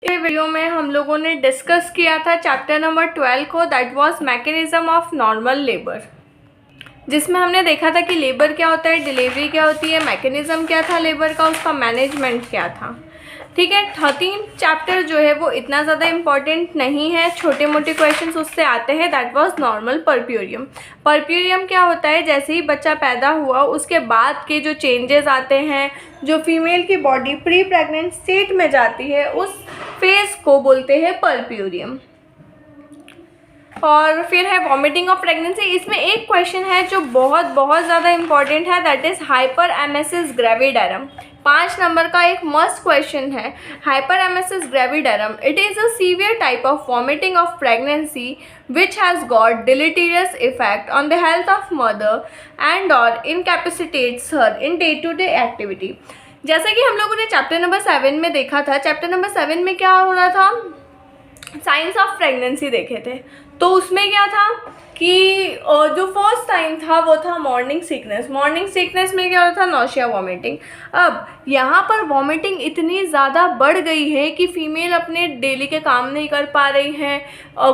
इस वीडियो में हम लोगों ने डिस्कस किया था चैप्टर नंबर 12 को, that was mechanism of normal labour, जिसमें हमने देखा था कि लेबर क्या होता है, डिलीवरी क्या होती है, मैकेनिज्म क्या था लेबर का, उसका मैनेजमेंट क्या था। ठीक है, 13 चैप्टर जो है वो इतना ज़्यादा इम्पॉर्टेंट नहीं है, छोटे मोटे क्वेश्चंस उससे आते हैं। That was normal puerperium. Puerperium क्या होता है, जैसे ही बच्चा पैदा हुआ उसके बाद के जो चेंजेस आते हैं, जो फीमेल की बॉडी प्री प्रेग्नेंट स्टेट में जाती है, उस फेज को बोलते हैं परप्यूरियम। और फिर है वॉमिटिंग ऑफ प्रेगनेंसी। इसमें एक क्वेश्चन है जो बहुत ज़्यादा इंपॉर्टेंट है, that is hyperemesis gravidarum. 5 number का एक मस्ट क्वेश्चन है, hyperemesis gravidarum. It is a severe type of vomiting of pregnancy which has got deleterious effect on the health of mother and or incapacitates her in day to day activity। जैसा कि हम लोगों ने chapter number 7 में देखा था, chapter number 7 में क्या हो रहा था, साइंस ऑफ प्रेगनेंसी देखे थे। तो उसमें क्या था कि जो फर्स्ट टाइम था वो था मॉर्निंग सिकनेस। मॉर्निंग सिकनेस में क्या होता था, नौशिया, वॉमिटिंग। अब यहाँ पर वॉमिटिंग इतनी ज़्यादा बढ़ गई है कि फीमेल अपने डेली के काम नहीं कर पा रही हैं,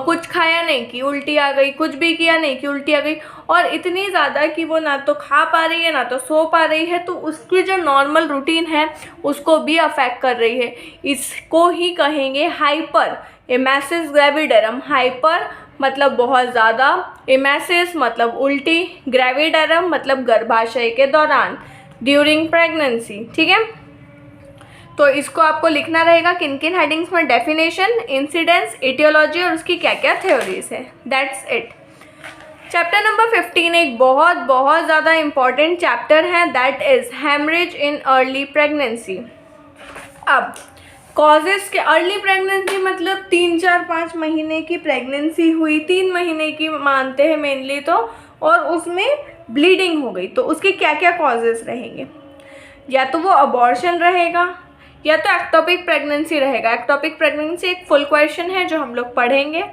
कुछ खाया नहीं कि उल्टी आ गई, कुछ भी किया नहीं कि उल्टी आ गई, और इतनी ज़्यादा कि वो ना तो खा पा रही है ना तो सो पा रही है। तो उसकी जो नॉर्मल रूटीन है उसको भी अफेक्ट कर रही है। इसको ही कहेंगे हाइपर एमेसिस ग्रेविडरम। हाइपर मतलब बहुत ज़्यादा, एमेसिस मतलब उल्टी, ग्रेविडरम मतलब गर्भाशय के दौरान, ड्यूरिंग प्रेगनेंसी। ठीक है, तो इसको आपको लिखना रहेगा किन किन हेडिंग्स में, डेफिनेशन, इंसिडेंस, एटियोलॉजी और उसकी क्या क्या थ्योरीज है। That's it. चैप्टर नंबर 15 एक बहुत ज़्यादा इंपॉर्टेंट चैप्टर है, that is haemorrhage in early pregnancy. अब कॉजेज़ के, अर्ली प्रेगनेंसी मतलब 3, 4, 5 महीने की प्रेगनेंसी हुई, 3 महीने की मानते हैं मेनली तो, और उसमें ब्लीडिंग हो गई, तो उसके क्या क्या कॉजेज़ रहेंगे। या तो वो अबॉर्शन रहेगा, या तो एक्टोपिक प्रेगनेंसी रहेगा। एक्टोपिक प्रेगनेंसी एक फुल क्वेश्चन है जो हम लोग पढ़ेंगे।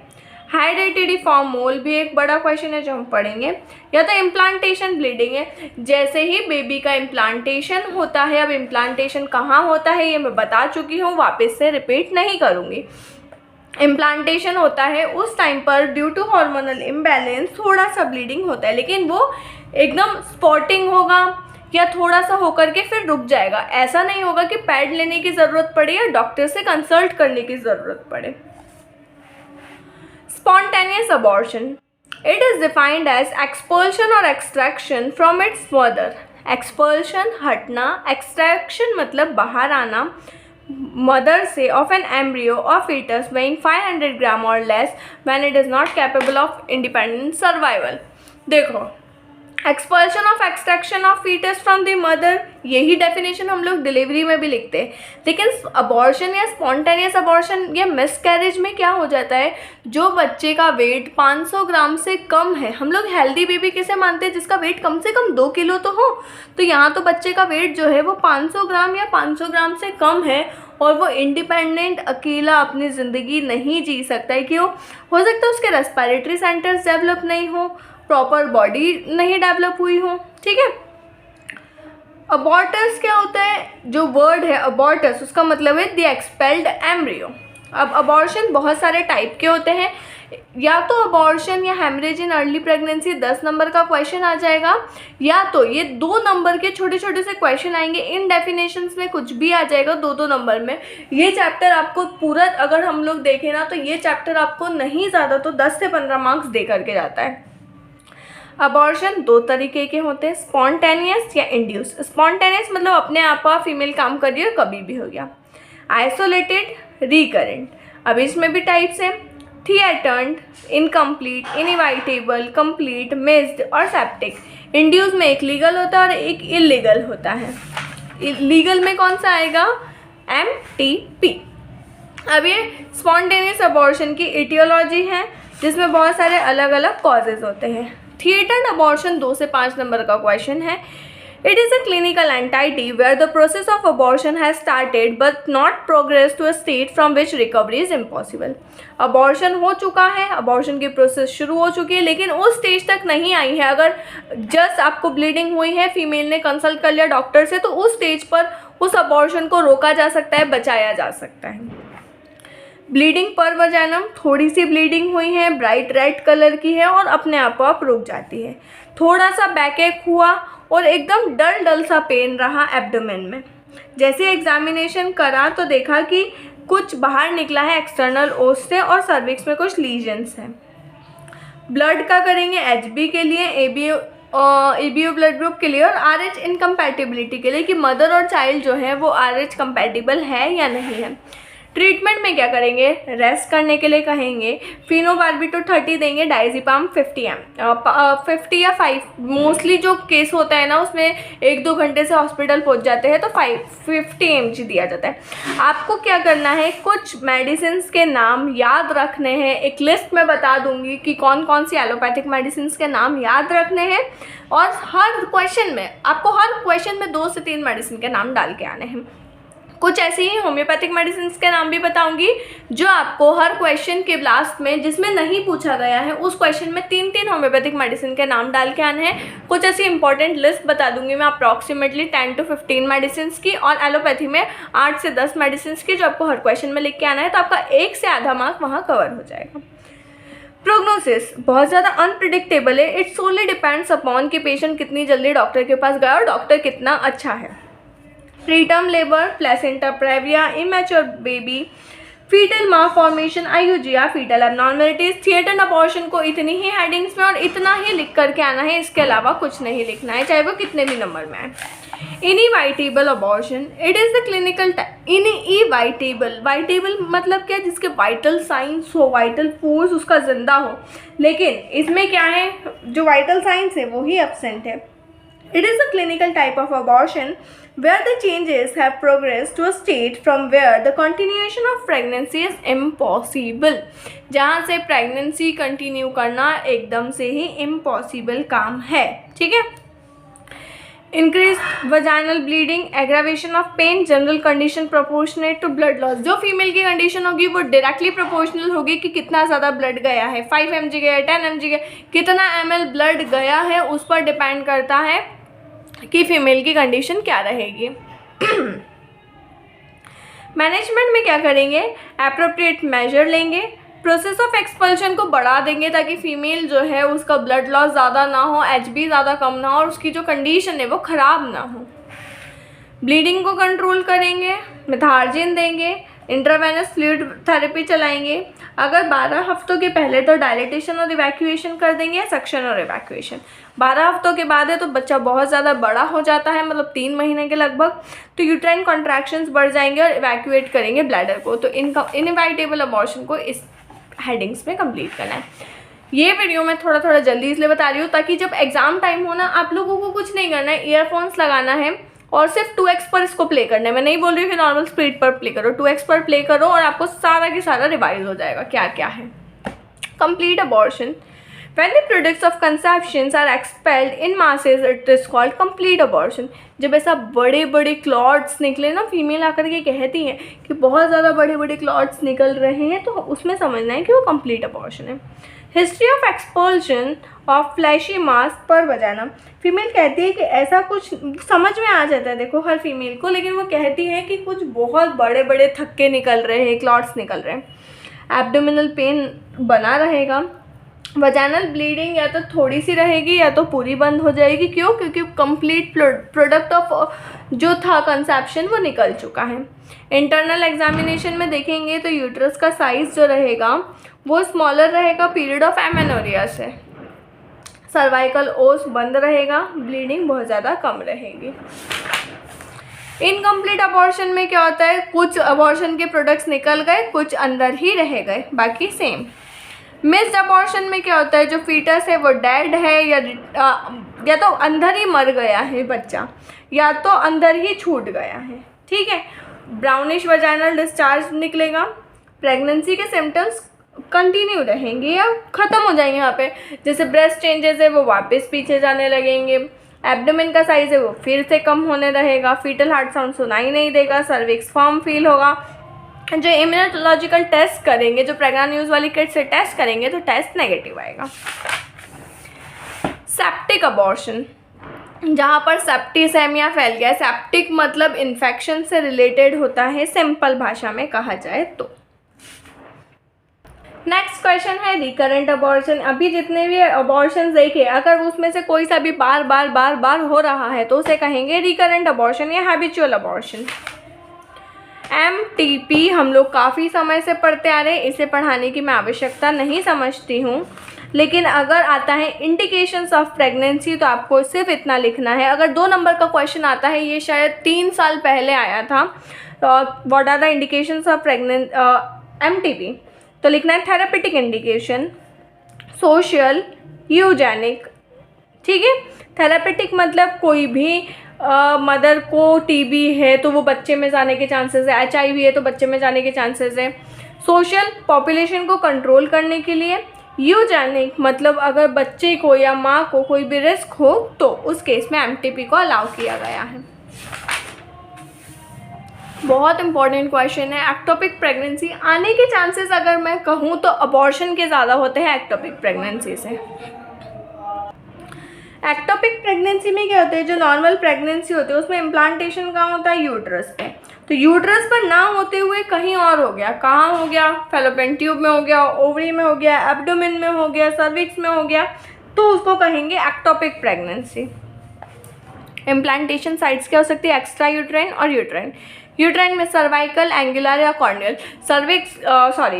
हेरिडिटरी फॉर्म मोल भी एक बड़ा क्वेश्चन है जो हम पढ़ेंगे। या तो इम्प्लांटेशन ब्लीडिंग है, जैसे ही बेबी का इम्प्लांटेशन होता है। अब इम्प्लांटेशन कहाँ होता है ये मैं बता चुकी हूँ, वापस से रिपीट नहीं करूँगी। इम्प्लांटेशन होता है उस टाइम पर ड्यू टू हार्मोनल इम्बैलेंस थोड़ा सा ब्लीडिंग होता है, लेकिन वो एकदम स्पॉटिंग होगा या थोड़ा सा होकर के फिर रुक जाएगा। ऐसा नहीं होगा कि पैड लेने की ज़रूरत पड़े या डॉक्टर से कंसल्ट करने की ज़रूरत पड़े। Spontaneous abortion. It is defined as expulsion or extraction from its mother. Expulsion हटना, extraction मतलब बाहर आना मदर से of an embryo or fetus weighing 500 gram or less when it is not capable of independent survival। देखो, expulsion of extraction of foetus from the mother, यही definition हम लोग delivery में भी लिखते हैं। लेकिन अबॉर्शन या स्पॉन्टेनियस अबॉर्शन या मिसकैरेज में क्या हो जाता है, जो बच्चे का वेट 500 ग्राम से कम है, हम लोग हेल्दी बेबी किसे मानते हैं, जिसका वेट कम से कम 2 किलो तो हो। तो यहाँ तो बच्चे का वेट जो है वो 500 ग्राम या 500 ग्राम से कम है, और वो इंडिपेंडेंट अकेला अपनी ज़िंदगी नहीं जी सकता है। क्यों? हो सकता है उसके रेस्पिरेटरी सेंटर्स डेवलप नहीं हो, प्रॉपर बॉडी नहीं डेवलप हुई हो। ठीक है, अबॉर्टस क्या होता है, जो वर्ड है अबॉर्टस उसका मतलब है द एक्सपेल्ड एम्ब्रियो। अब अबॉर्शन बहुत सारे टाइप के होते हैं, या तो अबॉर्शन या haemorrhage in early pregnancy 10 number का क्वेश्चन आ जाएगा, या तो ये 2 नंबर के छोटे छोटे से क्वेश्चन आएंगे। इन डेफिनेशंस में कुछ भी आ जाएगा 2-2 नंबर में। ये चैप्टर आपको पूरा अगर हम लोग देखें ना, तो ये चैप्टर आपको नहीं ज़्यादा तो 10 से 15 मार्क्स दे करके जाता है। अबॉर्शन 2 तरीके के होते हैं, स्पॉन्टेनियस या इंड्यूस। स्पॉन्टेनियस मतलब अपने आप फीमेल काम कर रही है, कभी भी हो गया। Isolated, recurrent. अब इसमें भी टाइप्स हैं, थिएटर्ड, इनकम्प्लीट, इनइविटेबल, कंप्लीट, मिस्ड और सेप्टिक। इंड्यूस में एक लीगल होता है और एक इलीगल होता है। लीगल में कौन सा आएगा, MTP। अब ये स्पॉन्टेनियस अबॉर्शन की एटियोलॉजी है, जिसमें बहुत सारे अलग अलग कॉजेज होते हैं। थिएटर्ड अबॉर्शन 2 से 5 नंबर का क्वेश्चन है। It is a clinical entity where the process of abortion has started but not progress to a state from which recovery is impossible. Abortion हो चुका है, अबॉर्शन की प्रोसेस शुरू हो चुकी है, लेकिन उस स्टेज तक नहीं आई है। अगर जस्ट आपको ब्लीडिंग हुई है, फीमेल ने कंसल्ट कर लिया डॉक्टर से, तो उस स्टेज पर उस अबॉर्शन को रोका जा सकता है, बचाया जा सकता है। ब्लीडिंग पर वजाइनम, थोड़ी सी ब्लीडिंग हुई है, ब्राइट रेड कलर की है और अपने आप रुक जाती है। थोड़ा सा बैकएक हुआ और एकदम डल डल सा पेन रहा एब्डोमेन में। जैसे एग्जामिनेशन करा तो देखा कि कुछ बाहर निकला है एक्सटर्नल ओस से और सर्विक्स में कुछ लीजन्स हैं। ब्लड का करेंगे एचबी के लिए, एबीओ ब्लड ग्रुप के लिए और आरएच इनकम्पैटिबिलिटी के लिए कि मदर और चाइल्ड जो है वो आरएच कंपैटिबल है या नहीं है। ट्रीटमेंट में क्या करेंगे, रेस्ट करने के लिए कहेंगे, फिनोबार्बिटोल 30 देंगे, डायज़ेपाम 50 या 5, मोस्टली जो केस होता है ना उसमें 1-2 घंटे से हॉस्पिटल पहुंच जाते हैं तो 50 mg दिया जाता है। आपको क्या करना है, कुछ मेडिसिन के नाम याद रखने हैं। एक लिस्ट में बता दूंगी कि कौन कौन सी एलोपैथिक मेडिसिन के नाम याद रखने हैं और हर क्वेश्चन में 2 से 3 मेडिसिन के नाम डाल के आने हैं। कुछ ऐसे ही होम्योपैथिक मेडिसिन के नाम भी बताऊंगी जो आपको हर क्वेश्चन के लास्ट में, जिसमें नहीं पूछा गया है उस क्वेश्चन में 3-3 होम्योपैथिक मेडिसिन के नाम डाल के आने हैं। कुछ ऐसी इंपॉर्टेंट लिस्ट बता दूंगी मैं अप्रॉक्सीमेटली 10 to 15 मेडिसिन की और एलोपैथी में 8 से 10 मेडिसिन की, जो आपको हर क्वेश्चन में लिख के आना है, तो आपका 1 से आधा मार्क वहाँ कवर हो जाएगा। प्रोग्नोसिस बहुत ज़्यादा अनप्रिडिक्टेबल है। इट सोली डिपेंड्स अपॉन कि पेशेंट कितनी जल्दी डॉक्टर के पास गया और डॉक्टर कितना अच्छा है। Preterm labour, placenta praevia, immature baby, foetal malformation, IUGR, foetal abnormalities, थिएटर अबॉर्शन को इतनी ही हेडिंग्स में और इतना ही लिख करके आना है, इसके अलावा कुछ नहीं लिखना है, चाहे वो कितने भी नंबर में आए। Inevitable abortion, it is the clinical inevitable, वाइटेबल मतलब क्या, जिसके वाइटल साइंस हो, वाइटल फोर्स उसका जिंदा हो, लेकिन इसमें क्या है, जो वाइटल साइंस है वो ही एब्सेंट है। It is a clinical type of abortion where the changes have progressed to a state from where the continuation of pregnancy is impossible. जहाँ से pregnancy continue करना एकदम से ही impossible काम है, ठीक है। Increased vaginal bleeding, aggravation of pain, general condition proportionate to blood loss. जो फीमेल की कंडीशन होगी वो डायरेक्टली प्रोपोर्शनल होगी कि कितना ज़्यादा ब्लड गया है, 5 mg गया, 10 mg गया, कितना ml ब्लड गया है उस पर डिपेंड करता है कि फीमेल की कंडीशन क्या रहेगी। मैनेजमेंट में क्या करेंगे, एप्रोप्रिएट मेजर लेंगे, प्रोसेस ऑफ एक्सपल्शन को बढ़ा देंगे ताकि फीमेल जो है उसका ब्लड लॉस ज़्यादा ना हो, एचबी ज़्यादा कम ना हो और उसकी जो कंडीशन है वो ख़राब ना हो। ब्लीडिंग को कंट्रोल करेंगे, मिथार्जिन देंगे, इंट्रावेनस फ्लूइड थेरेपी चलाएंगे। अगर 12 हफ्तों के पहले तो डायलिटेशन और इवैक्यूएशन कर देंगे या सक्शन और इवैक्यूएशन। 12 हफ्तों के बाद है तो बच्चा बहुत ज़्यादा बड़ा हो जाता है, मतलब 3 महीने के लगभग, तो यूट्राइन कॉन्ट्रैक्शंस बढ़ जाएंगे और इवैक्यूएट करेंगे ब्लैडर को। तो इनइवाइटेबल अबॉर्शन को इस हेडिंग्स में कंप्लीट करना है। ये वीडियो मैं थोड़ा जल्दी इसलिए बता रही हूँ ताकि जब एग्ज़ाम टाइम हो ना, आप लोगों को कुछ नहीं करना है, ईयरफोन्स लगाना है और सिर्फ 2x पर इसको प्ले करना है। मैं नहीं बोल रही हूँ कि नॉर्मल स्पीड पर प्ले करो, 2x पर प्ले करो और आपको सारा की सारा रिवाइज हो जाएगा क्या क्या है। Complete abortion, when the products of conceptions are expelled in masses, it is called complete abortion. जब ऐसा बड़े बड़े क्लॉट्स निकले ना, फीमेल आकर के कहती हैं कि बहुत ज़्यादा बड़े बड़े क्लॉट्स निकल रहे हैं, तो उसमें समझना है कि वो कंप्लीट अबॉर्शन है। History of expulsion of fleshy mass per vagina, female कहती है कि ऐसा कुछ समझ में आ जाता है देखो हर फीमेल को, लेकिन वो कहती है कि कुछ बहुत बड़े बड़े थक्के निकल रहे हैं, क्लॉट्स निकल रहे हैं। एब्डोमिनल पेन बना रहेगा। वजाइनल ब्लीडिंग या तो थोड़ी सी रहेगी या तो पूरी बंद हो जाएगी। क्यों? क्योंकि कंप्लीट प्रोडक्ट ऑफ जो था कंसेप्शन वो निकल चुका है। इंटरनल एग्जामिनेशन में देखेंगे तो यूट्रस का साइज जो रहेगा वो स्मॉलर रहेगा पीरियड ऑफ एमेनोरिया से। सर्वाइकल ओस बंद रहेगा, ब्लीडिंग बहुत ज़्यादा कम रहेगी। इनकम्प्लीट अबॉर्शन में क्या होता है, कुछ अबॉर्शन के प्रोडक्ट्स निकल गए, कुछ अंदर ही रह गए, बाकी सेम। मिस्ड अबॉर्शन में क्या होता है, जो फीटस है वो डेड है या तो अंदर ही मर गया है बच्चा, या तो अंदर ही छूट गया है, ठीक है। ब्राउनिश वजाइनल डिस्चार्ज निकलेगा। प्रेगनेंसी के सिम्टम्स कंटिन्यू रहेंगे या ख़त्म हो जाएंगे यहाँ पे, जैसे ब्रेस्ट चेंजेस है वो वापस पीछे जाने लगेंगे, एब्डोमेन का साइज़ है वो फिर से कम होने रहेगा, फीटल हार्ट साउंड सुनाई नहीं देगा, सर्विक्स फर्म फील होगा। जो इम्यूनोलॉजिकल टेस्ट करेंगे, जो प्रेग्ना न्यूज़ वाली किट से टेस्ट करेंगे तो टेस्ट नेगेटिव आएगा। सेप्टिक अबॉर्शन, जहाँ पर सेप्टिसेमिया फैल गया है, सेप्टिक मतलब इन्फेक्शन से रिलेटेड होता है सिंपल भाषा में कहा जाए तो। नेक्स्ट क्वेश्चन है रिकरेंट अबॉर्शन। अभी जितने भी अबॉर्शन देखे, अगर उसमें से कोई सा भी बार बार बार बार हो रहा है तो उसे कहेंगे रिकरेंट अबॉर्शन या हैबिचुअल अबॉर्शन। MTP हम लोग काफ़ी समय से पढ़ते आ रहे हैं, इसे पढ़ाने की मैं आवश्यकता नहीं समझती हूँ, लेकिन अगर आता है इंडिकेशंस ऑफ प्रेगनेंसी तो आपको सिर्फ इतना लिखना है। अगर 2 नंबर का क्वेश्चन आता है, ये शायद 3 साल पहले आया था, what are the indications of MTP, तो लिखना है थेरापेटिक इंडिकेशन, सोशल, यूजेनिक। ठीक है, थेरापेटिक मतलब कोई भी मदर को TB है तो वो बच्चे में जाने के चांसेस है, HIV है तो बच्चे में जाने के चांसेस है। सोशल, पॉपुलेशन को कंट्रोल करने के लिए। यूजेनिक मतलब अगर बच्चे को या माँ को कोई भी रिस्क हो तो उस केस में MTP को अलाउ किया गया है। बहुत इंपॉर्टेंट क्वेश्चन है। एक्टोपिक प्रेगनेंसी आने के चांसेस अगर मैं कहूँ तो अबॉर्शन के ज़्यादा होते हैं एक्टोपिक प्रेगनेंसी से। एक्टोपिक प्रेगनेंसी में क्या होता है, जो नॉर्मल प्रेगनेंसी होती है उसमें इम्प्लांटेशन कहाँ होता है, यूट्रस पे। तो यूट्रस पर ना होते हुए कहीं और हो गया, कहाँ हो गया, फैलोपियन ट्यूब में हो गया, ओवरी में हो गया, एब्डोमेन में हो गया, सर्विक्स में हो गया, तो उसको कहेंगे एक्टोपिक प्रेगनेंसी। इम्प्लांटेशन साइट्स क्या हो सकती है, एक्स्ट्रा यूट्राइन और यूट्राइन। यूट्राइन में सर्वाइकल, एंगुलर या कॉर्नियल।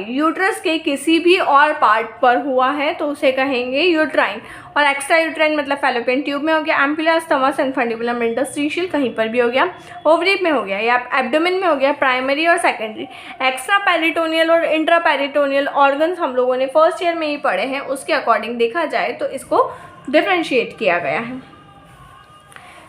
यूट्रस के किसी भी और पार्ट पर हुआ है तो उसे कहेंगे यूट्राइन। और एक्स्ट्रा यूट्राइन मतलब फैलोपियन ट्यूब में हो गया, एम्पुला, स्टमक, इन्फंडिबुलम, इंटरस्टिशियल कहीं पर भी हो गया, ओवरी में हो गया या एब्डोमेन में हो गया, प्राइमरी और सेकेंडरी। एक्स्ट्रा पेरिटोनियल और इंट्रा पेरिटोनियल ऑर्गन्स हम लोगों ने फर्स्ट ईयर में ही पढ़े हैं, उसके अकॉर्डिंग देखा जाए तो इसको डिफ्रेंशिएट किया गया है।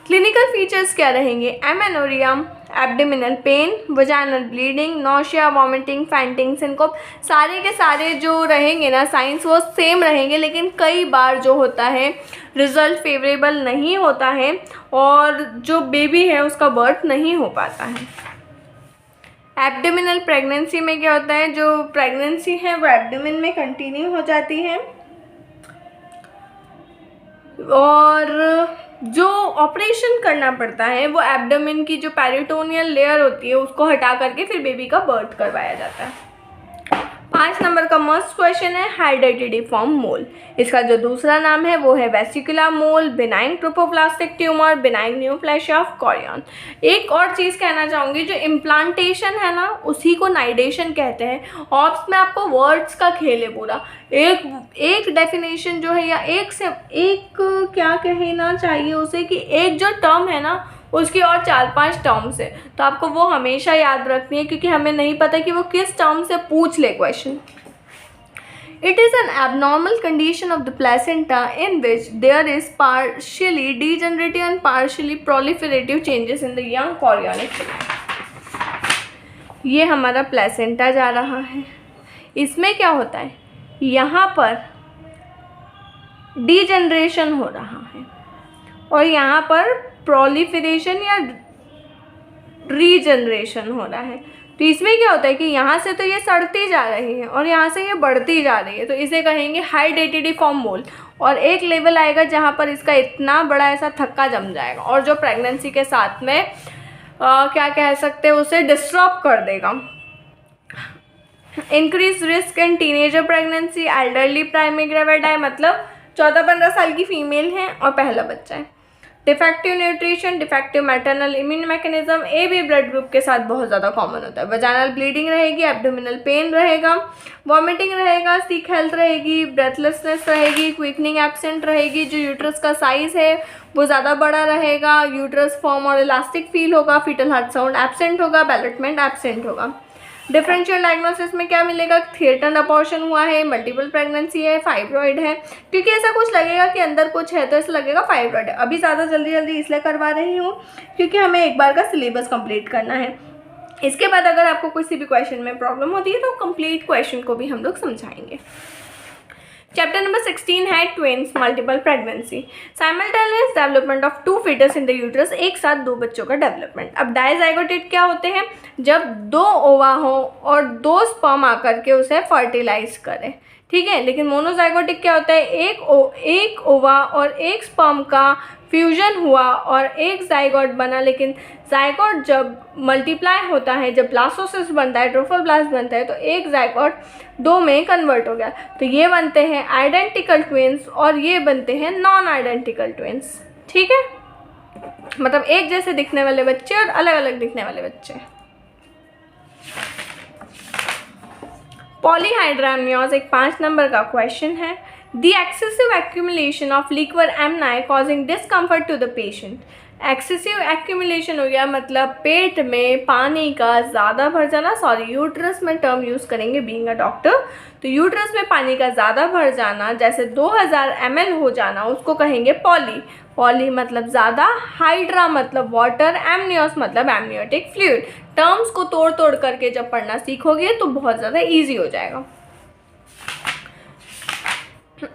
क्लिनिकल फीचर्स क्या रहेंगे, amenorrhoea, abdominal pain, vaginal bleeding, nausea, vomiting, fainting, syncope, सारे के सारे जो रहेंगे ना साइंस वो सेम रहेंगे, लेकिन कई बार जो होता है रिजल्ट फेवरेबल नहीं होता है और जो बेबी है उसका बर्थ नहीं हो पाता है। एब्डोमिनल प्रेगनेंसी में क्या होता है, जो प्रेगनेंसी है वो एब्डोमेन में कंटिन्यू हो जाती है और जो ऑपरेशन करना पड़ता है वो एब्डोमेन की जो पेरिटोनियल लेयर होती है उसको हटा करके फिर बेबी का बर्थ करवाया जाता है। 5 नंबर का मस्ट क्वेश्चन है हाइडेटिडिफॉर्म मोल। इसका जो दूसरा नाम है वो है vesicular mole, benign trophoblastic tumour, benign neoplasia of chorion. एक और चीज़ कहना चाहूँगी, जो इम्प्लांटेशन है ना उसी को नाइडेशन कहते हैं। ऑप्स में आपको वर्ड्स का खेल है पूरा, एक डेफिनेशन जो है या एक क्या कहना चाहिए उसे कि एक जो टर्म है ना उसकी और 4-5 टर्म्स है, तो आपको वो हमेशा याद रखनी है क्योंकि हमें नहीं पता कि वो किस टर्म से पूछ ले question. It is an abnormal condition of the placenta in which there is partially degenerative and partially proliferative changes in the young chorionic fluid। ये हमारा प्लेसेंटा जा रहा है, इसमें क्या होता है, यहाँ पर डीजनरेशन हो रहा है और यहाँ पर प्रोलिफरेशन या रीजनरेशन हो रहा है। तो इसमें क्या होता है कि यहाँ से तो ये सड़ती जा रही है और यहाँ से ये बढ़ती जा रही है, तो इसे कहेंगे हाइडेटिडिफॉर्म मोल। और एक लेवल आएगा जहाँ पर इसका इतना बड़ा ऐसा थक्का जम जाएगा और जो प्रेगनेंसी के साथ में क्या कह सकते हैं उसे डिस्टर्ब कर देगा। Increase risk in teenager pregnancy, elderly primary gravidae मतलब 14-15 साल की फीमेल है और पहला बच्चा है। Defective nutrition, defective maternal immune mechanism, AB blood group के साथ बहुत ज़्यादा कॉमन होता है। वजाइनल ब्लीडिंग रहेगी, एब्डोमिनल पेन रहेगा, वॉमिटिंग रहेगा, सिक हेल्थ रहेगी, ब्रेथलेसनेस रहेगी, क्विकनिंग एब्सेंट रहेगी, जो यूट्रस का साइज़ है वो ज़्यादा बड़ा रहेगा, यूट्रस फॉर्म और इलास्टिक फील होगा, फीटल हार्ट साउंड एब्सेंट होगा, बैलेटमेंट एब्सेंट होगा। डिफरेंशियल डायग्नोसिस में क्या मिलेगा, थिएटर्न अबॉर्शन हुआ है, मल्टीपल प्रेगनेंसी है, फाइब्रॉइड है, क्योंकि ऐसा कुछ लगेगा कि अंदर कुछ है तो ऐसा लगेगा फाइब्रॉइड है। अभी ज़्यादा जल्दी इसलिए करवा रही हूँ क्योंकि हमें एक बार का सिलेबस कंप्लीट करना है। इसके बाद अगर आपको किसी भी क्वेश्चन में प्रॉब्लम होती है तो कंप्लीट क्वेश्चन को भी हम लोग समझाएंगे। चैप्टर नंबर 16 है twins multiple pregnancy, simultaneous development of 2 foetus in the uterus, एक साथ 2 बच्चों का डेवलपमेंट। अब डाइजाइगोटेट क्या होते हैं, जब 2 ओवा हो और 2 स्पर्म आकर के उसे फर्टिलाइज करें, ठीक है। लेकिन मोनोजाइगोटिक क्या होता है, एक ओवा और एक स्पर्म का फ्यूजन हुआ और एक जाइगोट बना, लेकिन जाइगोट जब मल्टीप्लाई होता है, जब ब्लास्टोसिस्ट बनता है, ट्रोफोब्लास्ट बनता है, तो एक जाइगोट 2 में कन्वर्ट हो गया, तो ये बनते हैं आइडेंटिकल ट्विंस और ये बनते हैं नॉन आइडेंटिकल ट्विंस। ठीक है, मतलब एक जैसे दिखने वाले बच्चे और अलग अलग दिखने वाले बच्चे। पॉलीहाइड्राम्नियोज एक 5 नंबर का क्वेश्चन है। The excessive accumulation of liquor amni causing discomfort to the patient. Excessive accumulation हो गया मतलब पेट में पानी का ज़्यादा भर जाना, यूट्रस में टर्म यूज़ करेंगे बीइंग अ डॉक्टर, तो यूट्रस में पानी का ज़्यादा भर जाना, जैसे 2000 ml हो जाना, उसको कहेंगे पॉली मतलब ज़्यादा, हाइड्रा मतलब वाटर, एमनियोस मतलब एमनियोटिक फ्लूइड। टर्म्स को तोड़ करके जब पढ़ना सीखोगे तो बहुत ज़्यादा ईजी हो जाएगा।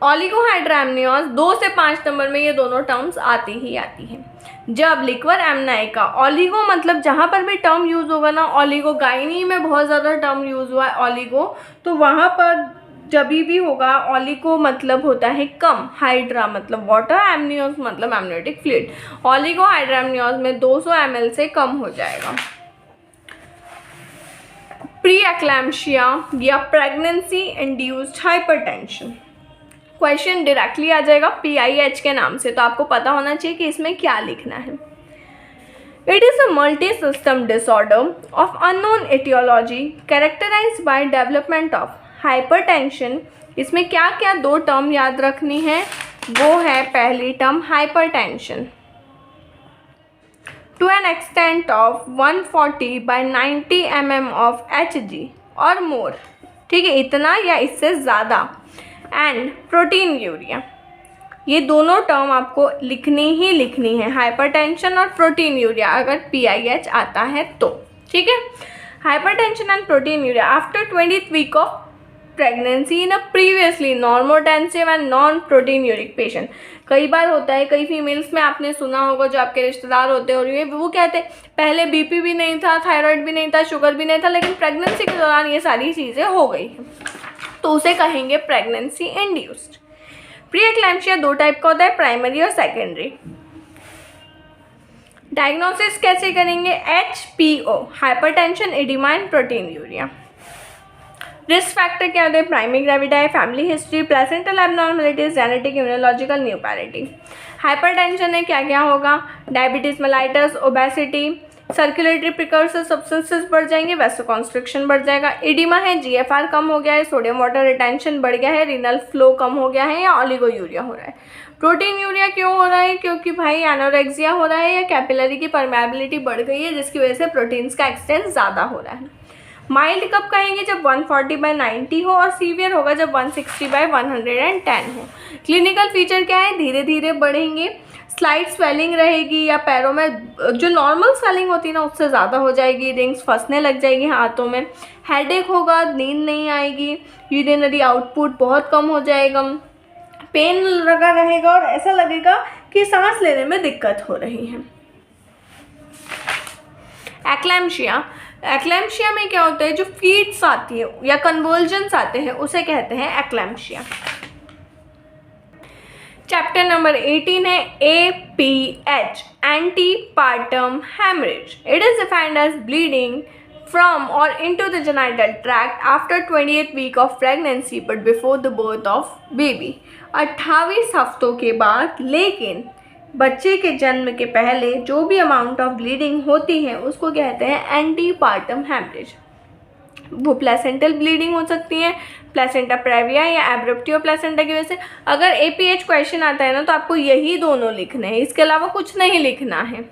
ऑलिगोहाइड्राम्नियोज 2 से 5 नंबर में ये दोनों टर्म्स आती हैं। जब लिक्वर एमनाई का, ऑलिगो मतलब जहाँ पर भी टर्म यूज़ होगा ना, ऑलिगो गाइनी में बहुत ज़्यादा टर्म यूज़ हुआ है ऑलिगो, तो वहाँ पर जब भी होगा ऑलिगो मतलब होता है कम, हाइड्रा मतलब वाटर, एमनियोस मतलब एमनियोटिक फ्लूइड। ऑलिगोहाइड्राम्नियोज में 200 ml से कम हो जाएगा। प्री एक्लैम्शिया या pregnancy induced hypertension, question directly आ जाएगा PIH के नाम से, तो आपको पता होना चाहिए कि इसमें क्या लिखना है। It is a multi system disorder of unknown aetiology characterised by development of hypertension. इसमें क्या क्या 2 टर्म याद रखनी है, वो है पहली term hypertension to an extent of 140/90 mm of Hg or मोर, ठीक है, इतना या इससे ज़्यादा, एंड प्रोटीन यूरिया। ये दोनों टर्म आपको लिखनी है, हाइपरटेंशन और प्रोटीन यूरिया, अगर PIH आता है तो। ठीक है, hypertension and proteinuria after 20th week of pregnancy in a previously normotensive and non proteinuric patient. कई बार होता है, कई फीमेल्स में आपने सुना होगा, जो आपके रिश्तेदार होते हैं वो कहते हैं पहले BP भी नहीं था, थायराइड भी नहीं था, शुगर भी नहीं था, लेकिन प्रेगनेंसी के दौरान ये सारी चीज़ें हो गई हैं, तो उसे कहेंगे प्रेगनेंसी इंड्यूस्ड। प्री एक्लैम्शिया 2 टाइप का होता है, प्राइमरी और सेकेंडरी। डायग्नोसिस कैसे करेंगे, HPO hypertension, oedema and proteinuria. Risk factor क्या होते हैं, primary gravidae, family history, placental abnormalities, genetic, immunological, nulliparity. Hypertension में क्या क्या होगा, diabetes mellitus, obesity, circulatory precursor substances बढ़ जाएंगे, वैसोकॉन्स्ट्रिक्शन बढ़ जाएगा। एडिमा है, GFR कम हो गया है, सोडियम वाटर रिटेंशन बढ़ गया है, रीनल फ्लो कम हो गया है, या ऑलिगोयूरिया हो रहा है। प्रोटीन यूरिया क्यों हो रहा है, क्योंकि भाई एनोरेक्सिया हो रहा है या कैपिलरी की परमेबिलिटी बढ़ गई है, जिसकी वजह से प्रोटीन्स का एक्सटेंस ज़्यादा हो रहा है। माइल्ड कब कहेंगे, जब 140/90 हो, और सीवियर होगा जब 160/110 हो। क्लिनिकल फीचर क्या है, धीरे धीरे बढ़ेंगे, स्लाइट स्वेलिंग रहेगी, या पैरों में जो नॉर्मल स्वेलिंग होती है ना उससे ज़्यादा हो जाएगी, रिंग्स फंसने लग जाएगी हाथों में, हेडेक होगा, नींद नहीं आएगी, यूरिनरी आउटपुट बहुत कम हो जाएगा, पेन लगा रहेगा और ऐसा लगेगा कि सांस लेने में दिक्कत हो रही है। एक्लैम्शिया में क्या होता है, जो फीड्स आती है या कन्वर्जन्स आते हैं उसे कहते हैं एक्लैम्शिया। चैप्टर नंबर 18 है APH, antepartum haemorrhage. It is defined as bleeding from or into the genital tract after 28th week of pregnancy but before the birth of baby। 28 हफ्तों के बाद, लेकिन बच्चे के जन्म के पहले जो भी अमाउंट ऑफ ब्लीडिंग होती है उसको कहते हैं एंटीपार्टम हेमरेज। वो प्लेसेंटल ब्लीडिंग हो सकती है, प्लेसेंटा प्रेविया या एब्रप्टियो प्लेसेंटा की वजह से। अगर APH क्वेश्चन आता है ना तो आपको यही दोनों लिखने हैं, इसके अलावा कुछ नहीं लिखना है।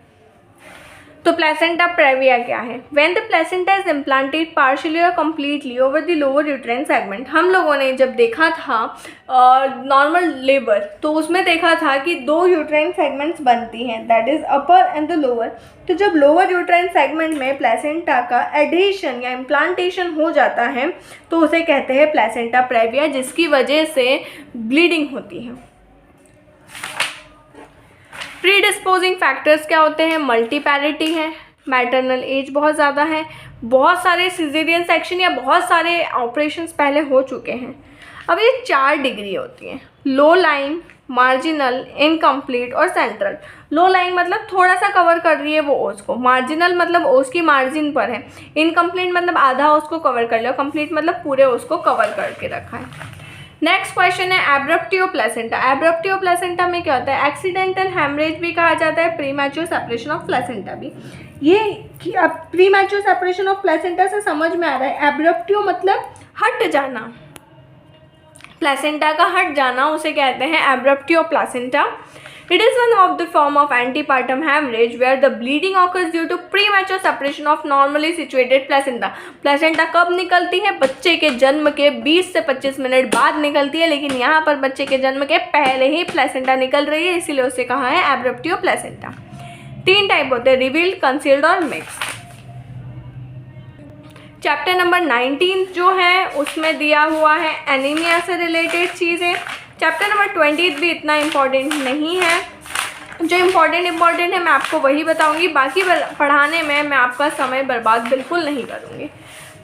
तो प्लेसेंटा प्रेविया क्या है, when the placenta is implanted partially और completely over the lower uterine segment. हम लोगों ने जब देखा था नॉर्मल लेबर, तो उसमें देखा था कि 2 यूट्राइन सेगमेंट्स बनती हैं, that is upper and the lower. तो जब लोअर यूट्राइन सेगमेंट में प्लेसेंटा का एडिशन या इम्प्लांटेशन हो जाता है तो उसे कहते हैं प्लेसेंटा प्रेविया, जिसकी वजह से ब्लीडिंग होती है। प्रीडिस्पोजिंग फैक्टर्स क्या होते हैं, मल्टीपैरिटी है, मैटरनल एज बहुत ज़्यादा है, बहुत सारे सिजेरियन सेक्शन या बहुत सारे ऑपरेशंस पहले हो चुके हैं। अब ये 4 डिग्री होती हैं, लो लाइंग, मार्जिनल, इनकम्प्लीट और सेंट्रल। लो लाइंग मतलब थोड़ा सा कवर कर रही है वो ओस को, मार्जिनल मतलब ओस की मार्जिन पर है, इनकम्प्लीट मतलब आधा ओस को कवर कर लिया, कंप्लीट मतलब पूरे ओस को कवर करके रखा है। नेक्स्ट क्वेश्चन है एब्रप्टियो प्लेसेंटा। एब्रप्टियो प्लेसेंटा में क्या होता है? एक्सीडेंटल हेमरेज भी कहा जाता है, प्रीमैच्योर सेपरेशन ऑफ प्लेसेंटा भी। ये अब प्रीमैच्योर सेपरेशन ऑफ प्लेसेंटा से समझ में आ रहा है, एब्रप्टियो मतलब हट जाना, प्लेसेंटा का हट जाना उसे कहते हैं एब्रप्टियो placenta. It is one of the form of antepartum hemorrhage where the bleeding occurs due to premature separation of normally situated placenta. Placenta कब निकलती है? बच्चे के जन्म के 20 से 25 मिनट बाद निकलती है, लेकिन यहाँ पर बच्चे के जन्म के पहले ही प्लेसेंटा निकल रही है, इसीलिए उसे कहा है एब्रप्टियो प्लेसेंटा। 3 टाइप होते हैं, रिवील्ड, कंसील्ड और मिक्स। चैप्टर नंबर 19 जो है उसमें दिया हुआ है एनीमिया से रिलेटेड चीज़ें। चैप्टर नंबर 20 भी इतना इम्पॉर्टेंट नहीं है, जो इम्पॉर्टेंट है मैं आपको वही बताऊंगी, बाकी पढ़ाने में मैं आपका समय बर्बाद बिल्कुल नहीं करूंगी।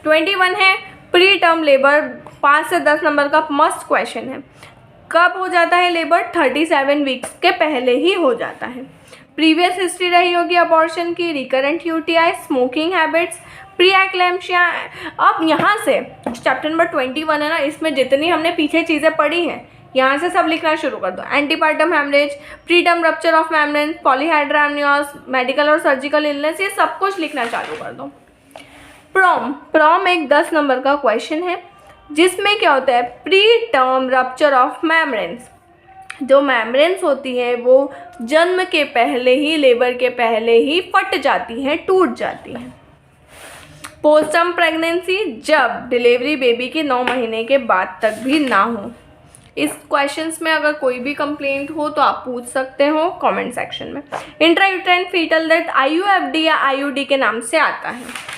21 है प्री टर्म लेबर, 5 से 10 नंबर का मस्ट क्वेश्चन है। कब हो जाता है लेबर? 37 वीक्स के पहले ही हो जाता है। प्रीवियस हिस्ट्री रही होगी अबॉर्शन की, recurrent UTI, smoking habits, pre eclampsia. अब यहाँ से चैप्टर नंबर 21 है ना, इसमें जितनी हमने पीछे चीज़ें पढ़ी हैं यहाँ से सब लिखना शुरू कर दो। Antepartum haemorrhage, preterm rupture of membrane, polyhydramnios, medical और सर्जिकल इलनेस, ये सब कुछ लिखना चालू कर दो। प्रॉम एक 10 नंबर का क्वेश्चन है जिसमें क्या होता है? Preterm rupture of membranes. जो मेम्ब्रेन्स होती है वो जन्म के पहले ही, लेबर के पहले ही फट जाती हैं, टूट जाती हैं। पोस्टर्म प्रेगनेंसी, जब डिलीवरी बेबी के 9 महीने के बाद तक भी ना हो। इस क्वेश्चंस में अगर कोई भी कंप्लेंट हो तो आप पूछ सकते हो कमेंट सेक्शन में। इंट्रायूटेराइन फीटल डेथ IUFD या IUD के नाम से आता है।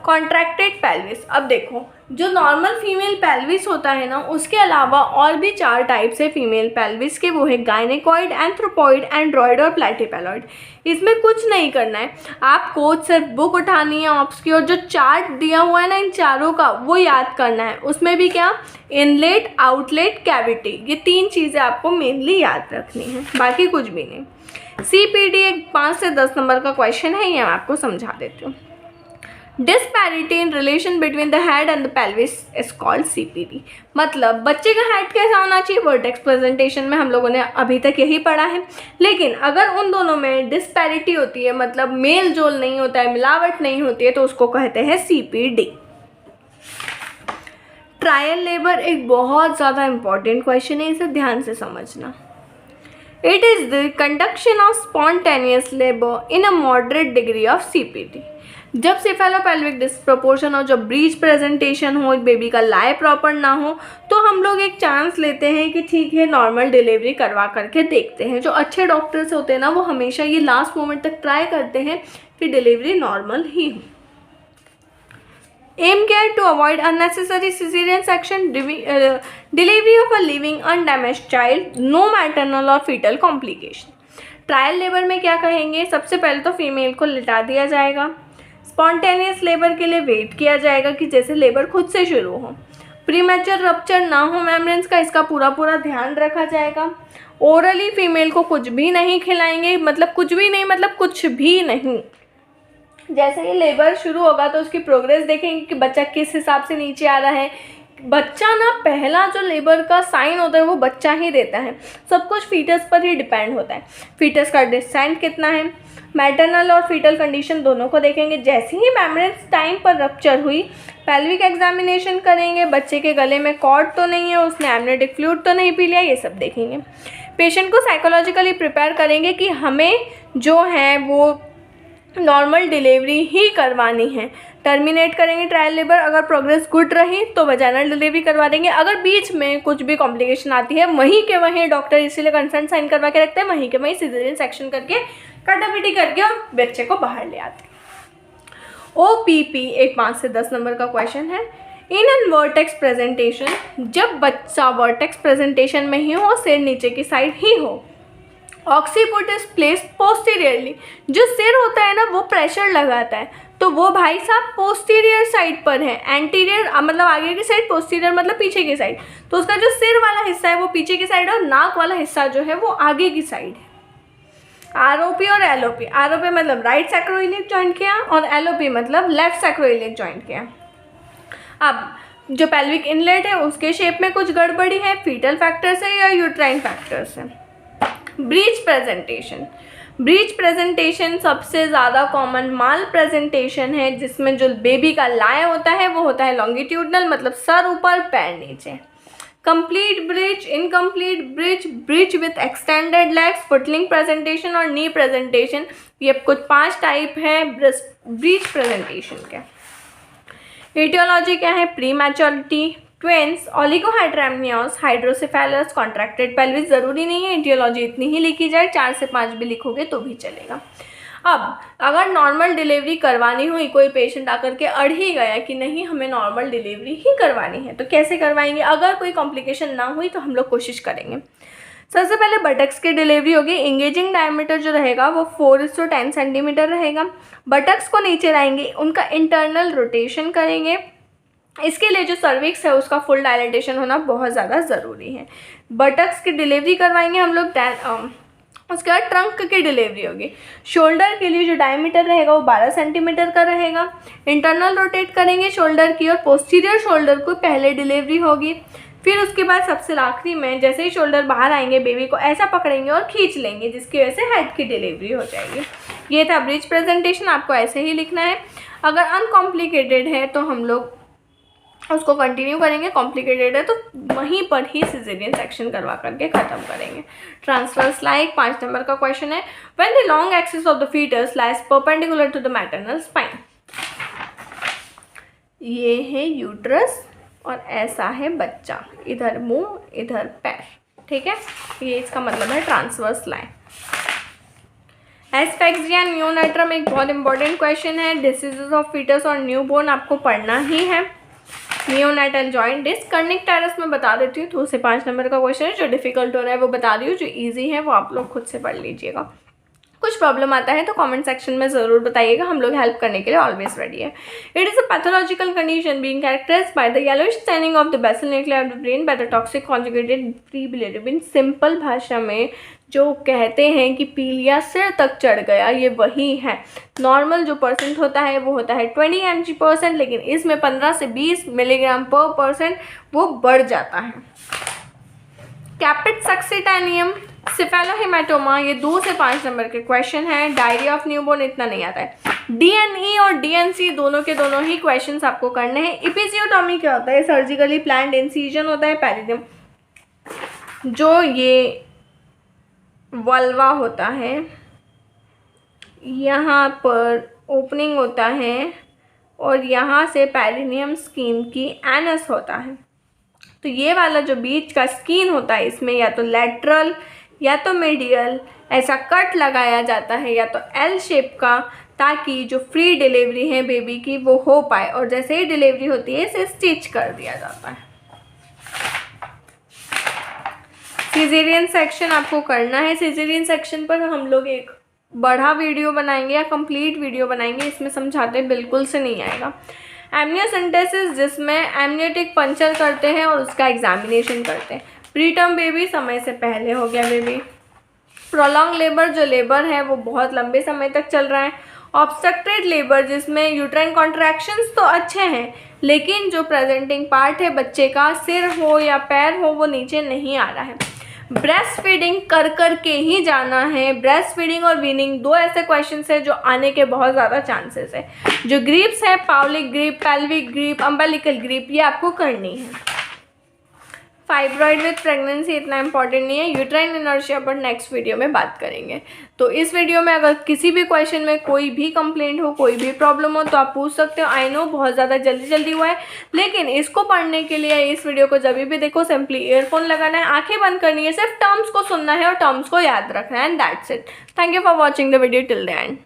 कॉन्ट्रैक्टेड पेल्विस, अब देखो जो नॉर्मल फीमेल पेल्विस होता है ना, उसके अलावा और भी 4 टाइप्स है फीमेल पेल्विस के, वो है गायनेकॉइड, एंथ्रोपॉइड, एंड्रॉइड और प्लेटिपेलॉइड। इसमें कुछ नहीं करना है आपको, सिर्फ बुक उठानी है ऑप्स की और जो चार्ट दिया हुआ है ना इन चारों का वो याद करना है। उसमें भी क्या? इनलेट, आउटलेट, कैविटी, ये 3 चीज़ें आपको मेनली याद रखनी है, बाकी कुछ भी नहीं। CPD एक 5 से 10 नंबर का क्वेश्चन है, ये मैं आपको समझा देती हूँ। Disparity in relation between the head and the pelvis is called CPD। मतलब बच्चे का हेड कैसा होना चाहिए? वर्टेक्स प्रेजेंटेशन में हम लोगों ने अभी तक यही पढ़ा है, लेकिन अगर उन दोनों में डिस्पैरिटी होती है, मतलब मेल जोल नहीं होता है, मिलावट नहीं होती है, तो उसको कहते हैं CPD। ट्रायल लेबर एक बहुत ज़्यादा इंपॉर्टेंट क्वेश्चन है, इसे ध्यान से समझना। It is the conduction of spontaneous labour in a moderate degree of CPD। जब सेफेलोपेल्विक डिस्प्रोपोर्शन हो, जब ब्रीच प्रेजेंटेशन हो, बेबी का लाई प्रॉपर ना हो, तो हम लोग एक चांस लेते हैं कि ठीक है नॉर्मल डिलीवरी करवा करके देखते हैं। जो अच्छे डॉक्टर्स होते हैं ना वो हमेशा ये लास्ट मोमेंट तक ट्राई करते हैं कि डिलीवरी नॉर्मल ही हो। Aim care to avoid unnecessary caesarean section, delivery of a living undamaged child, no maternal और फीटल कॉम्प्लिकेशन। ट्रायल लेबर में क्या कहेंगे? सबसे पहले तो फीमेल को लिटा दिया जाएगा, स्पॉन्टेनियस लेबर के लिए वेट किया जाएगा कि जैसे लेबर खुद से शुरू हो, प्रीमैच्योर रप्चर ना हो मेम्ब्रेन्स का, इसका पूरा ध्यान रखा जाएगा। ओरली फीमेल को कुछ भी नहीं खिलाएंगे, मतलब कुछ भी नहीं मतलब कुछ भी नहीं। जैसे ही लेबर शुरू होगा तो उसकी प्रोग्रेस देखेंगे कि बच्चा किस हिसाब से नीचे आ रहा है। बच्चा ना पहला जो लेबर का साइन होता है वो बच्चा ही देता है, सब कुछ फीटस पर ही डिपेंड होता है। फीटस का डिस्टेंस कितना है, मैटरनल और फीटल कंडीशन दोनों को देखेंगे। जैसे ही मेम्ब्रेन्स टाइम पर रप्चर हुई, पेल्विक एग्जामिनेशन करेंगे, बच्चे के गले में कॉर्ड तो नहीं है, उसने एमनियोटिक फ्लूइड तो नहीं पी लिया, ये सब देखेंगे। पेशेंट को साइकोलॉजिकली प्रिपेयर करेंगे कि हमें जो है वो नॉर्मल डिलीवरी ही करवानी है। टर्मिनेट करेंगे ट्रायल लेबर, अगर प्रोग्रेस गुड रही तो वजाइनल डिलीवरी करवा देंगे। अगर बीच में कुछ भी कॉम्प्लिकेशन आती है वहीं के वहीं डॉक्टर इसीलिए कंसर्न साइन करवा के रखते हैं, वहीं के वहीं सिजेरियन सेक्शन करके कटापिटी करके और बच्चे को बाहर ले आते हैं। OPP एक 5 से 10 नंबर का क्वेश्चन है। इन एन वर्टेक्स प्रेजेंटेशन, जब बच्चा वर्टेक्स प्रेजेंटेशन में ही हो, सिर नीचे की साइड ही हो, ऑक्सीपुट इज प्लेस्ड पोस्टीरियरली, जो सिर होता है ना वो प्रेशर लगाता है, तो वो भाई साहब पोस्टीरियर साइड पर है, एंटीरियर मतलब आगे की साइड, पोस्टीरियर मतलब पीछे की साइड। तो उसका जो सिर वाला हिस्सा है वो पीछे की साइड और नाक वाला हिस्सा जो है वो आगे की साइड है। आरओपी और एलओपी, आरओपी मतलब राइट सैक्रोइलियक जॉइंट के यहाँ और एलओपी मतलब लेफ्ट सैक्रोइलियक जॉइंट के यहाँ। अब जो पेल्विक इनलेट है उसके शेप में कुछ गड़बड़ी है, फीटल फैक्टर से या यूट्राइन फैक्टर से। ब्रीच प्रेजेंटेशन, ब्रीच प्रेजेंटेशन सबसे ज़्यादा कॉमन माल प्रेजेंटेशन है, जिसमें जो बेबी का लाय होता है वो होता है लॉन्गिट्यूडनल मतलब सर ऊपर पैर नीचे। Complete bridge, incomplete bridge, bridge with extended legs, footling presentation और नी प्रेजेंटेशन, ये कुछ 5 टाइप है ब्रीच प्रेजेंटेशन के। एटियोलॉजी क्या है? Prematurity, twins, oligohydramnios, hydrocephalus, contracted pelvis. ज़रूरी नहीं है एटियोलॉजी इतनी ही लिखी जाए, 4 से 5 भी लिखोगे तो भी चलेगा। अब अगर नॉर्मल डिलीवरी करवानी हुई, कोई पेशेंट आकर के अड़ ही गया कि नहीं हमें नॉर्मल डिलीवरी ही करवानी है, तो कैसे करवाएंगे? अगर कोई कॉम्प्लिकेशन ना हुई तो हम लोग कोशिश करेंगे। सबसे पहले बटक्स की डिलीवरी होगी। इंगेजिंग डायमीटर जो रहेगा वो 4:10 सेंटीमीटर रहेगा। बटक्स को नीचे लाएंगे, उनका इंटरनल रोटेशन करेंगे। इसके लिए जो सर्विक्स है उसका फुल डायलेटेशन होना बहुत ज़्यादा ज़रूरी है। बटक्स की डिलीवरी करवाएंगे हम लोग। उसके बाद ट्रंक की डिलीवरी होगी। शोल्डर के लिए जो डायमीटर रहेगा वो 12 सेंटीमीटर का रहेगा। इंटरनल रोटेट करेंगे शोल्डर की और पोस्टीरियर शोल्डर को पहले डिलीवरी होगी। फिर उसके बाद सबसे आखिरी में जैसे ही शोल्डर बाहर आएंगे बेबी को ऐसा पकड़ेंगे और खींच लेंगे, जिसकी वजह से हेड की डिलीवरी हो जाएगी। ये था ब्रिज प्रेजेंटेशन, आपको ऐसे ही लिखना है। अगर अनकॉम्प्लिकेटेड है तो हम लोग उसको कंटिन्यू करेंगे, कॉम्प्लिकेटेड है तो वहीं पर ही सिजेरियन सेक्शन करवा करके ख़त्म करेंगे। ट्रांसवर्स लाइक 5 नंबर का क्वेश्चन है। When the long axis of the foetus lies perpendicular to the maternal spine. ये है यूट्रस और ऐसा है बच्चा, इधर मुंह इधर पैर, ठीक है। ये इसका मतलब है ट्रांसवर्स लाइन। एस्फेक्सिया नियोनेट्रम एक बहुत इंपॉर्टेंट क्वेश्चन है। डिसीजेस ऑफ फीटस और न्यूबॉर्न आपको पढ़ना ही है। नियोनेटल जॉइंट डिस्क, कर्निक में बता देती हूँ, 2 से 5 नंबर का क्वेश्चन है। जो डिफिकल्ट हो रहा है वो बता रही हूँ, जो इजी है वो आप लोग खुद से पढ़ लीजिएगा। कुछ प्रॉब्लम आता है तो कमेंट सेक्शन में ज़रूर बताइएगा, हम लोग हेल्प करने के लिए ऑलवेज रेडी है। It is a pathological condition being characterised by the yellowish staining of the basal nuclear of the brain by the toxic conjugated free bilirubin. Simple भाषा में जो कहते हैं कि पीलिया सिर तक चढ़ गया, ये वही है। नॉर्मल जो परसेंट होता है वो होता है 20 mg%, लेकिन इसमें 15 से 20 मिलीग्राम पर परसेंट वो बढ़ जाता है। कैपिट सक्सिटेनियम, सिफेलोहेमाटोमा, ये 2 से 5 नंबर के क्वेश्चन है। डायरिया ऑफ न्यूबॉर्न इतना नहीं आता है। डीएनई और डीएनसी दोनों के दोनों ही क्वेश्चंस आपको करने हैं। इपिजियोटॉमी क्या होता है? सर्जिकली प्लान्ड इंसिजन होता है पेरिनियम, जो ये वल्वा होता है, यहाँ पर ओपनिंग होता है और यहाँ से पेरिनियम स्किन की एनस होता है। तो ये वाला जो बीच का स्किन होता है इसमें या तो लेटरल या तो मीडियल ऐसा कट लगाया जाता है या तो एल शेप का, ताकि जो फ्री डिलीवरी है बेबी की वो हो पाए। और जैसे ही डिलीवरी होती है इसे स्टिच कर दिया जाता है। सिजेरियन सेक्शन आपको करना है। सिजेरियन सेक्शन पर हम लोग एक बड़ा वीडियो बनाएंगे या कंप्लीट वीडियो बनाएंगे, इसमें समझाते बिल्कुल से नहीं आएगा। एमनियोसेंटेसिस, जिसमें एमनियोटिक पंचर करते हैं और उसका एग्जामिनेशन करते हैं। प्रीटर्म बेबी, समय से पहले हो गया बेबी। प्रोलॉन्ग लेबर, जो लेबर है वो बहुत लंबे समय तक चल रहा है। ऑब्स्ट्रक्टेड लेबर, जिसमें यूट्राइन कॉन्ट्रैक्शंस तो अच्छे हैं लेकिन जो प्रेजेंटिंग पार्ट है बच्चे का, सिर हो या पैर हो, वो नीचे नहीं आ रहा है। ब्रेस्ट फीडिंग कर के ही जाना है। ब्रेस्ट फीडिंग और वीनिंग 2 ऐसे क्वेश्चन है जो आने के बहुत ज़्यादा चांसेस है। जो ग्रीप्स है, Pawlik grip, pelvic grip, umbilical grip, ये आपको करनी है। फाइब्रॉइड विथ प्रेगनेंसी इतना इंपॉर्टेंट नहीं है। यूट्राइन इनर्शिया पर नेक्स्ट वीडियो में बात करेंगे। तो इस वीडियो में अगर किसी भी क्वेश्चन में कोई भी कंप्लेंट हो, कोई भी प्रॉब्लम हो तो आप पूछ सकते हो। आई नो बहुत ज़्यादा जल्दी हुआ है, लेकिन इसको पढ़ने के लिए इस वीडियो को जब भी देखो सिंपली ईयरफोन लगाना है, आंखें बंद करनी है, सिर्फ टर्म्स को सुनना है और टर्म्स को याद रखना है, and that's it. Thank you for watching the video till the end.